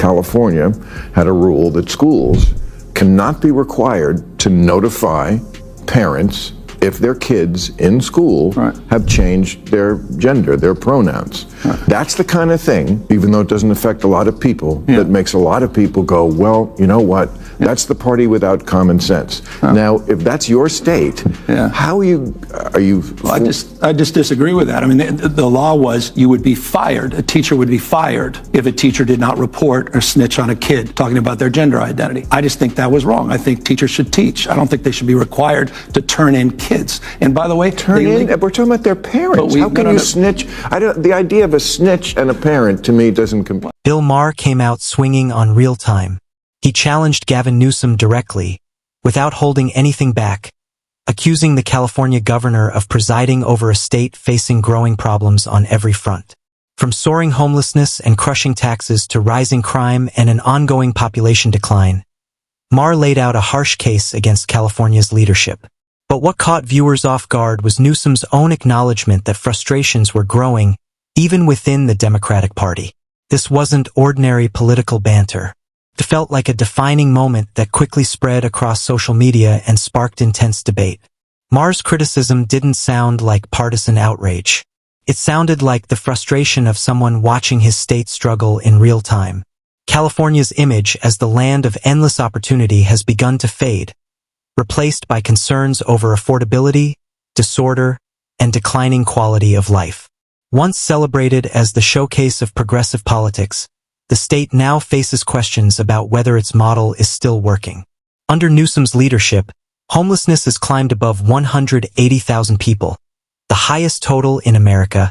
California had a rule that schools cannot be required to notify parents if their kids in school have changed their gender, their pronouns. That's the kind of thing, even though it doesn't affect a lot of people, that makes a lot of people go, well, you know what? That's the party without common sense. Now, if that's your state, how are you? Well, I just disagree with that. I mean, the law was you would be fired. A teacher would be fired if a teacher did not report or snitch on a kid talking about their gender identity. I just think that was wrong. I think teachers should teach. I don't think they should be required to turn in kids. And by the way, we're talking about their parents. How can you snitch? The idea of a snitch and a parent, to me, doesn't comply. Bill Maher came out swinging on real time. He challenged Gavin Newsom directly, without holding anything back, accusing the California governor of presiding over a state facing growing problems on every front. From soaring homelessness and crushing taxes to rising crime and an ongoing population decline, Maher laid out a harsh case against California's leadership. But what caught viewers off guard was Newsom's own acknowledgement that frustrations were growing, even within the Democratic Party. This wasn't ordinary political banter. It felt like a defining moment that quickly spread across social media and sparked intense debate. Maher's criticism didn't sound like partisan outrage. It sounded like the frustration of someone watching his state struggle in real time. California's image as the land of endless opportunity has begun to fade, replaced by concerns over affordability, disorder, and declining quality of life. Once celebrated as the showcase of progressive politics, the state now faces questions about whether its model is still working. Under Newsom's leadership, homelessness has climbed above 180,000 people, the highest total in America,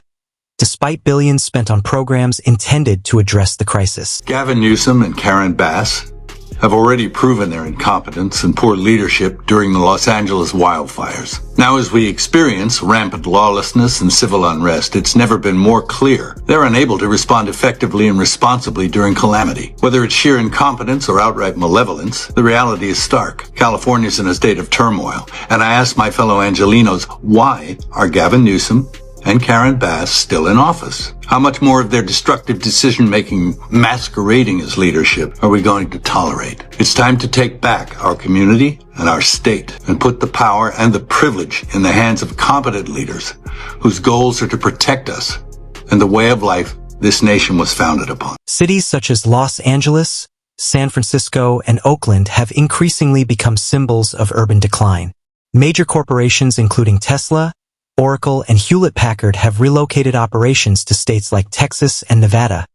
despite billions spent on programs intended to address the crisis. Gavin Newsom and Karen Bass have already proven their incompetence and poor leadership during the Los Angeles wildfires. Now, as we experience rampant lawlessness and civil unrest, it's never been more clear they're unable to respond effectively and responsibly during calamity. Whether it's sheer incompetence or outright malevolence, the reality is stark. California's in a state of turmoil, and I ask my fellow Angelinos, why are Gavin Newsom and Karen Bass still in office? How much more of their destructive decision-making masquerading as leadership are we going to tolerate? It's time to take back our community and our state and put the power and the privilege in the hands of competent leaders whose goals are to protect us and the way of life this nation was founded upon. Cities such as Los Angeles, San Francisco, and Oakland have increasingly become symbols of urban decline. Major corporations including Tesla, Oracle, and Hewlett-Packard have relocated operations to states like Texas and Nevada,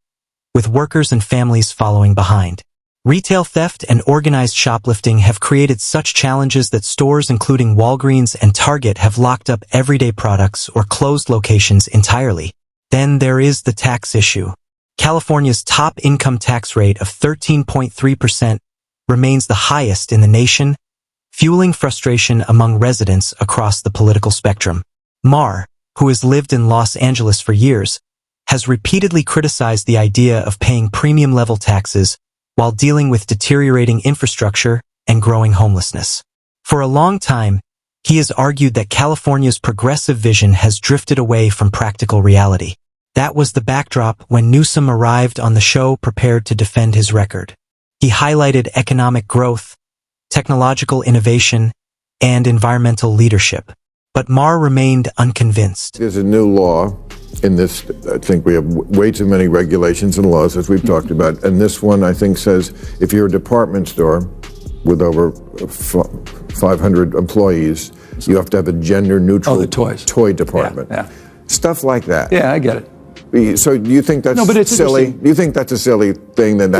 with workers and families following behind. Retail theft and organized shoplifting have created such challenges that stores including Walgreens and Target have locked up everyday products or closed locations entirely. Then there is the tax issue. California's top income tax rate of 13.3% remains the highest in the nation, fueling frustration among residents across the political spectrum. Maher, who has lived in Los Angeles for years, has repeatedly criticized the idea of paying premium-level taxes while dealing with deteriorating infrastructure and growing homelessness. For a long time, he has argued that California's progressive vision has drifted away from practical reality. That was the backdrop when Newsom arrived on the show prepared to defend his record. He highlighted economic growth, technological innovation, and environmental leadership. But Maher remained unconvinced. There's a new law in this. I think we have way too many regulations and laws, as we've talked about. And this one, I think, says if you're a department store with over 500 employees, you have to have a gender-neutral toy department. Yeah. Stuff like that. Yeah, I get it. So do you think that's silly? Do you think that's a silly thing that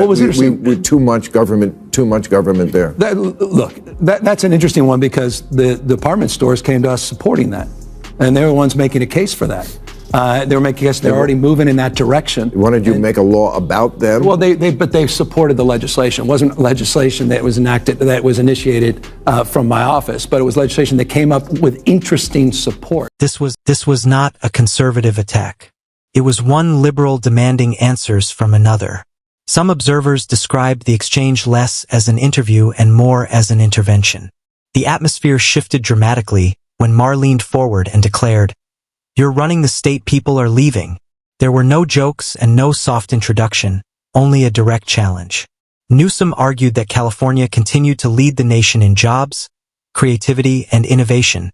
we too much government there? That's an interesting one because the department stores came to us supporting that, and they were the ones making a case for that. They were making a case they're already moving in that direction. Wanted you to make a law about them? Well, but they supported the legislation. It wasn't legislation that was enacted, that was initiated from my office, but it was legislation that came up with interesting support. This was not a conservative attack. It was one liberal demanding answers from another. Some observers described the exchange less as an interview and more as an intervention. The atmosphere shifted dramatically when Maher leaned forward and declared, "You're running the state, people are leaving." There were no jokes and no soft introduction, only a direct challenge. Newsom argued that California continued to lead the nation in jobs, creativity, and innovation,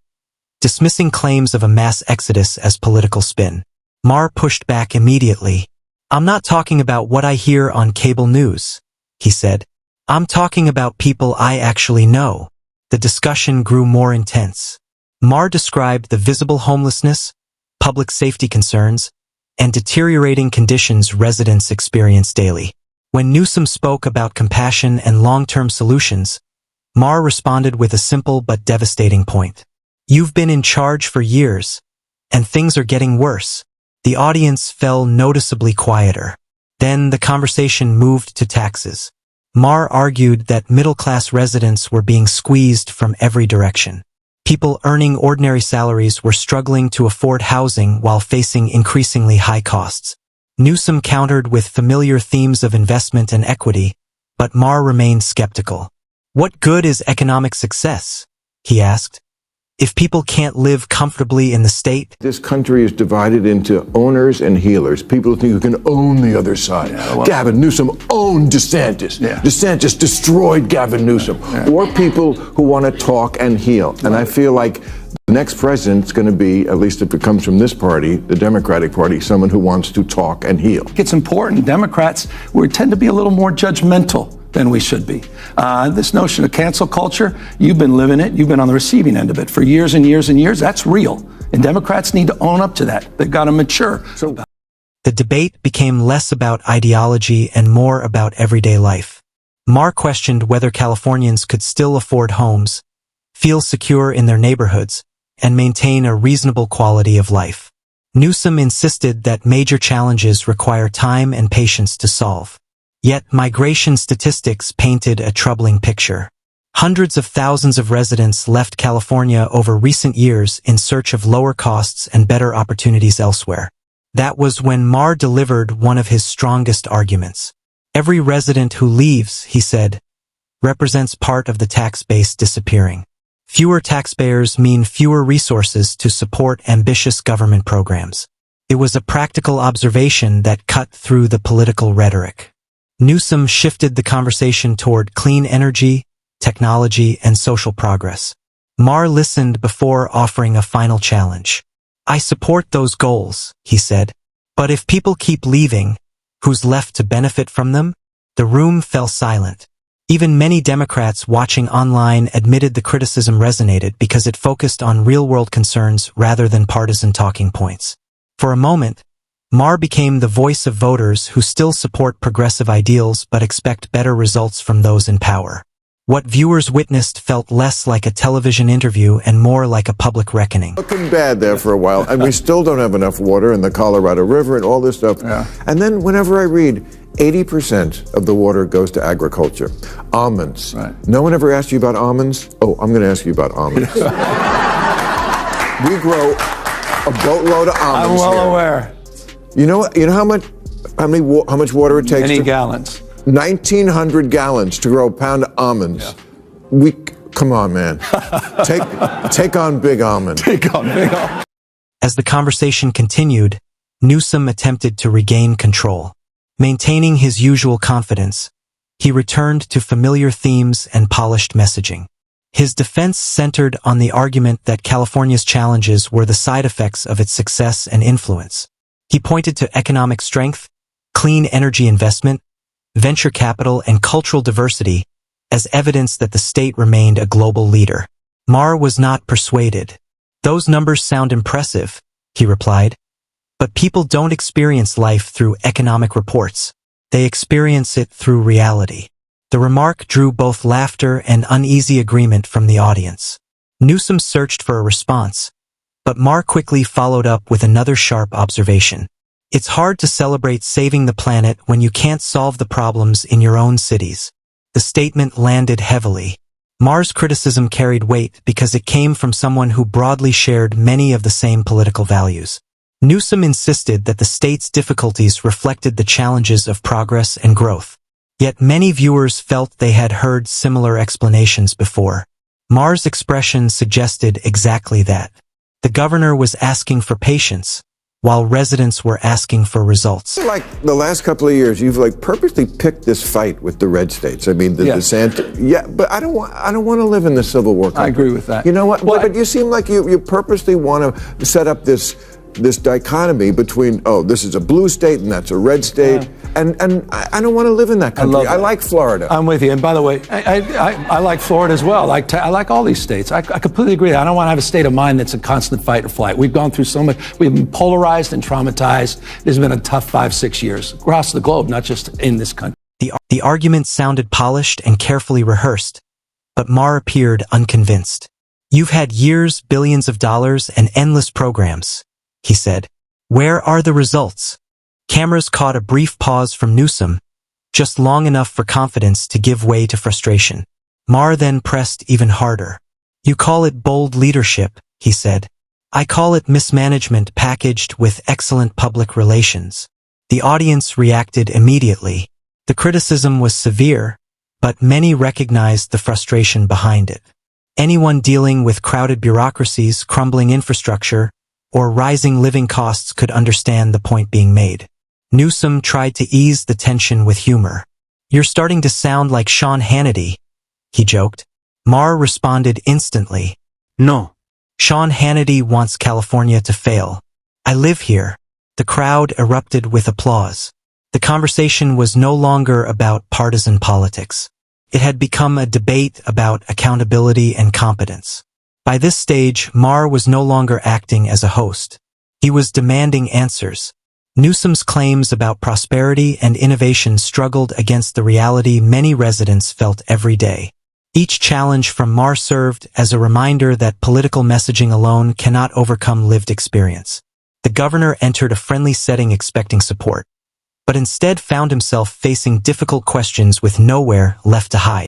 dismissing claims of a mass exodus as political spin. Maher pushed back immediately. "I'm not talking about what I hear on cable news," he said. "I'm talking about people I actually know." The discussion grew more intense. Maher described the visible homelessness, public safety concerns, and deteriorating conditions residents experience daily. When Newsom spoke about compassion and long-term solutions, Maher responded with a simple but devastating point. "You've been in charge for years, and things are getting worse." The audience fell noticeably quieter. Then the conversation moved to taxes. Maher argued that middle-class residents were being squeezed from every direction. People earning ordinary salaries were struggling to afford housing while facing increasingly high costs. Newsom countered with familiar themes of investment and equity, but Maher remained skeptical. "What good is economic success?" he asked. "If people can't live comfortably in the state?" This country is divided into owners and healers. People think you can own the other side. Gavin Newsom owned DeSantis. DeSantis destroyed Gavin Newsom. Or people who want to talk and heal. And I feel like the next president's going to be, at least if it comes from this party, the Democratic Party, someone who wants to talk and heal. It's important. Democrats, we tend to be a little more judgmental than we should be. This notion of cancel culture, you've been living it. You've been on the receiving end of it for years and years and years. That's real. And Democrats need to own up to that. They've got to mature. The debate became less about ideology and more about everyday life. Maher questioned whether Californians could still afford homes, feel secure in their neighborhoods, and maintain a reasonable quality of life. Newsom insisted that major challenges require time and patience to solve. Yet migration statistics painted a troubling picture. Hundreds of thousands of residents left California over recent years in search of lower costs and better opportunities elsewhere. That was when Maher delivered one of his strongest arguments. "Every resident who leaves," he said, "represents part of the tax base disappearing. Fewer taxpayers mean fewer resources to support ambitious government programs." It was a practical observation that cut through the political rhetoric. Newsom shifted the conversation toward clean energy, technology, and social progress. Maher listened before offering a final challenge. "I support those goals," he said. "But if people keep leaving, who's left to benefit from them?" The room fell silent. Even many Democrats watching online admitted the criticism resonated because it focused on real-world concerns rather than partisan talking points. For a moment, Maher became the voice of voters who still support progressive ideals but expect better results from those in power. What viewers witnessed felt less like a television interview and more like a public reckoning. Looking bad there for a while, and we still don't have enough water in the Colorado River and all this stuff. And then whenever I read 80% of the water goes to agriculture. Almonds. No one ever asked you about almonds? Oh, I'm going to ask you about almonds. We grow a boatload of almonds. I'm well here. aware. You know how much water it takes? Many gallons. 1,900 gallons to grow a pound of almonds. Come on, man. Take on big almond. Take on big almond. As the conversation continued, Newsom attempted to regain control. Maintaining his usual confidence, he returned to familiar themes and polished messaging. His defense centered on the argument that California's challenges were the side effects of its success and influence. He pointed to economic strength, clean energy investment, venture capital, and cultural diversity as evidence that the state remained a global leader. Maher was not persuaded. "Those numbers sound impressive," he replied. "But people don't experience life through economic reports. They experience it through reality." The remark drew both laughter and uneasy agreement from the audience. Newsom searched for a response, but Maher quickly followed up with another sharp observation. "It's hard to celebrate saving the planet when you can't solve the problems in your own cities." The statement landed heavily. Maher's criticism carried weight because it came from someone who broadly shared many of the same political values. Newsom insisted that the state's difficulties reflected the challenges of progress and growth. Yet many viewers felt they had heard similar explanations before. Maher's expression suggested exactly that. The governor was asking for patience, while residents were asking for results. Like the last couple of years, you've like purposely picked this fight with the red states. I mean, the DeSantis. Yeah, but I don't want to live in the Civil War country. I agree with that. You know what? Well, but you seem like you purposely want to set up this dichotomy between, oh, this is a blue state and that's a red state, and I don't want to live in that country. I like Florida. I'm with you. And by the way, I like Florida as well. I like all these states. I completely agree. I don't want to have a state of mind that's a constant fight or flight. We've gone through so much. We've been polarized and traumatized. This has been a tough 5-6 years across the globe, not just in this country. The argument sounded polished and carefully rehearsed, but Maher appeared unconvinced. You've had years, billions of dollars, and endless programs, he said. Where are the results? Cameras caught a brief pause from Newsom, just long enough for confidence to give way to frustration. Maher then pressed even harder. You call it bold leadership, he said. I call it mismanagement packaged with excellent public relations. The audience reacted immediately. The criticism was severe, but many recognized the frustration behind it. Anyone dealing with crowded bureaucracies, crumbling infrastructure, or rising living costs could understand the point being made. Newsom tried to ease the tension with humor. You're starting to sound like Sean Hannity, he joked. Maher responded instantly. No. Sean Hannity wants California to fail. I live here. The crowd erupted with applause. The conversation was no longer about partisan politics. It had become a debate about accountability and competence. By this stage, Maher was no longer acting as a host. He was demanding answers. Newsom's claims about prosperity and innovation struggled against the reality many residents felt every day. Each challenge from Maher served as a reminder that political messaging alone cannot overcome lived experience. The governor entered a friendly setting expecting support, but instead found himself facing difficult questions with nowhere left to hide.